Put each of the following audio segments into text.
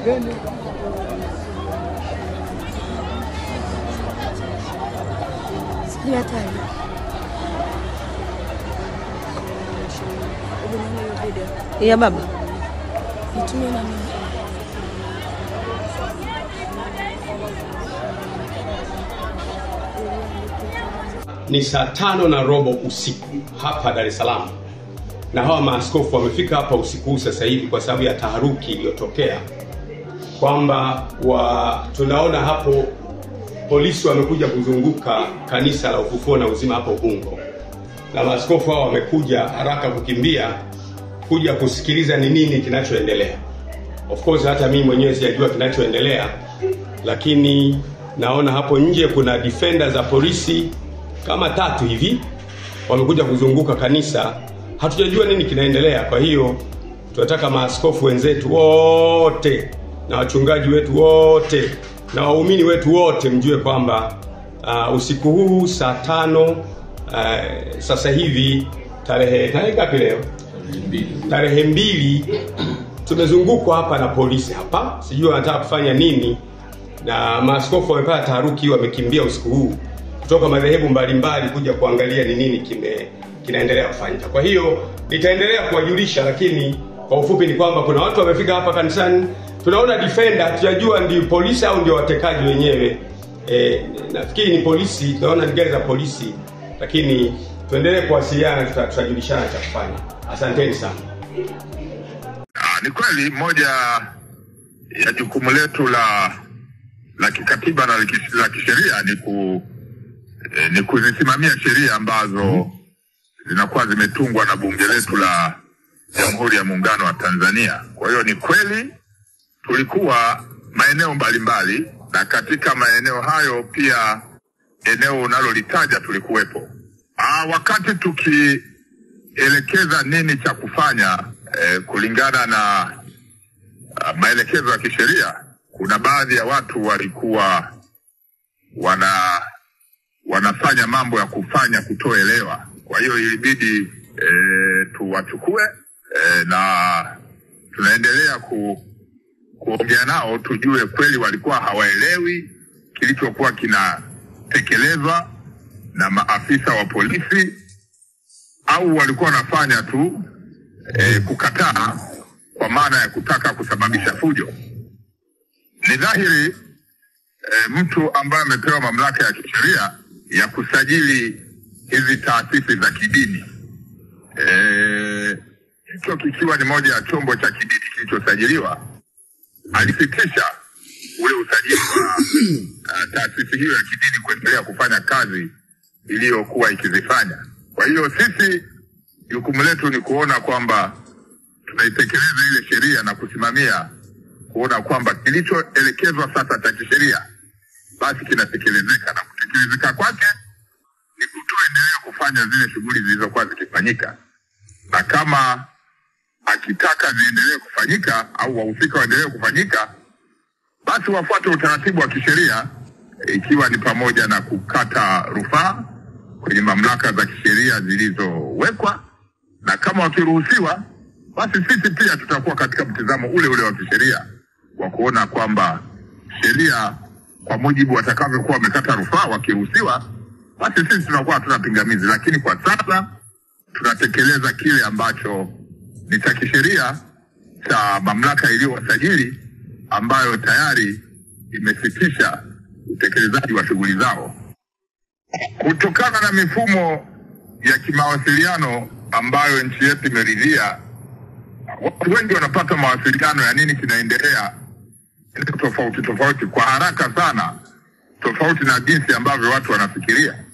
Ya baba. Ni saa 5:15 usiku hapa Dar es Salaam. Na hawa maaskofu wamefika hapa usiku sasa hivi kwa sababu ya taharuki iliyotokea. Kwamba tunaona hapo polisi wamekuja kuzunguka kanisa la Ufufuo na Uzima hapo Ubungo. Na maaskofu hao wamekuja haraka kukimbia kuja kusikiliza ni nini kinachoendelea. Of course hata mimi mwenyewe sijajua kinachoendelea, lakini naona hapo nje kuna defender za polisi kama 3 hivi wamekuja kuzunguka kanisa. Hatujajua nini kinaendelea. Kwa hiyo tunataka maaskofu wenzetu wote na wachungaji wetu wote na waumini wetu wote mjue kwamba usiku huu saa 5 sasa hivi tarehe ngapi leo? Tarehe 2 tumezungukwa hapa na polisi hapa. Sijui wanataka kufanya nini, na maaskofu wamepata taharuki, wamekimbia usiku huu kutoka madhehebu mbalimbali kuja kuangalia ni nini kinaendelea kufanyika. Kwa hiyo nitaendelea kuwajulisha, lakini kwa ufupi ni kwamba kuna watu wamefika hapa kanisani. Tunaona defender, hatujajua ndio polisi au ndio watekaji wenyewe. Nafikiri ni polisi, tunaona ni gari za polisi, lakini tuendelee kuwasiliana, tutajulishana cha kufanya. Asanteni sana. Ni kweli moja ya jukumu letu la kikatiba na la kisheria ni kuzisimamia sheria ambazo zinakuwa zimetungwa na bunge letu la Jamhuri ya Muungano wa Tanzania. Kwa hiyo ni kweli tulikuwa maeneo mbalimbali, na katika maeneo hayo pia eneo unalolitaja tulikuwepo. Wakati tukielekeza nini cha kufanya kulingana na maelekezo ya kisheria, kuna baadhi ya watu walikuwa wanafanya mambo ya kufanya kutoelewa. Kwa hiyo ilibidi tuwachukue na tunaendelea kuongea nao tujue kweli walikuwa hawaelewi kilichokuwa kinatekelezwa na maafisa wa polisi au walikuwa wanafanya tu kukataa kwa maana ya kutaka kusababisha fujo. Ni dhahiri mtu ambaye amepewa mamlaka ya kisheria ya kusajili hizi taasisi za kidini, hicho kikiwa ni moja ya chombo cha kidini kilichosajiliwa, alipitisha ule usajili wa taasisi hiyo ya kidini kuendelea kufanya kazi iliyokuwa ikizifanya. Kwa hiyo sisi jukumu letu ni kuona kwamba tunaitekeleza ile sheria na kusimamia kuona kwamba kilichoelekezwa sasa cha kisheria basi kinatekelezeka, na kutekelezeka kwake ni kutoendelea kufanya zile shughuli zilizokuwa zikifanyika, na kama akitaka ziendelee kufanyika au wahusika waendelee kufanyika, basi wafuate utaratibu wa kisheria, ikiwa ni pamoja na kukata rufaa kwenye mamlaka za kisheria zilizowekwa, na kama wakiruhusiwa, basi sisi pia tutakuwa katika mtizamo ule ule wa kisheria wa kuona kwamba sheria kwa mujibu watakavyokuwa wamekata rufaa wakiruhusiwa, basi sisi tunakuwa hatuna pingamizi. Lakini kwa sasa tunatekeleza kile ambacho ni cha kisheria cha mamlaka iliyowasajili, ambayo tayari imesitisha utekelezaji wa shughuli zao. Kutokana na mifumo ya kimawasiliano ambayo nchi yetu imeridhia, watu wengi wanapata mawasiliano ya nini kinaendelea tofauti kwa haraka sana, tofauti na jinsi ambavyo watu wanafikiria.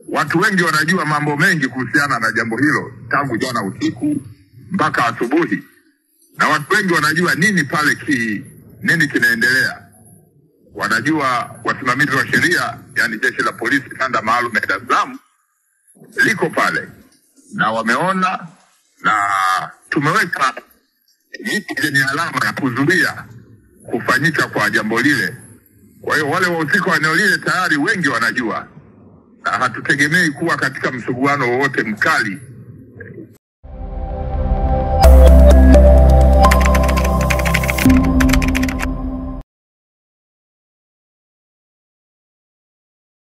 Watu wengi wanajua mambo mengi kuhusiana na jambo hilo tangu jana usiku mpaka asubuhi, na watu wengi wanajua nini pale nini kinaendelea. Wanajua wasimamizi wa sheria, yani jeshi la polisi kanda maalum ya Dar es Salaam liko pale, na wameona, na tumeweka miti yenye alama ya kuzuia kufanyika kwa jambo lile. Kwa hiyo wale wahusika wa eneo lile tayari wengi wanajua, na hatutegemei kuwa katika msuguano wowote mkali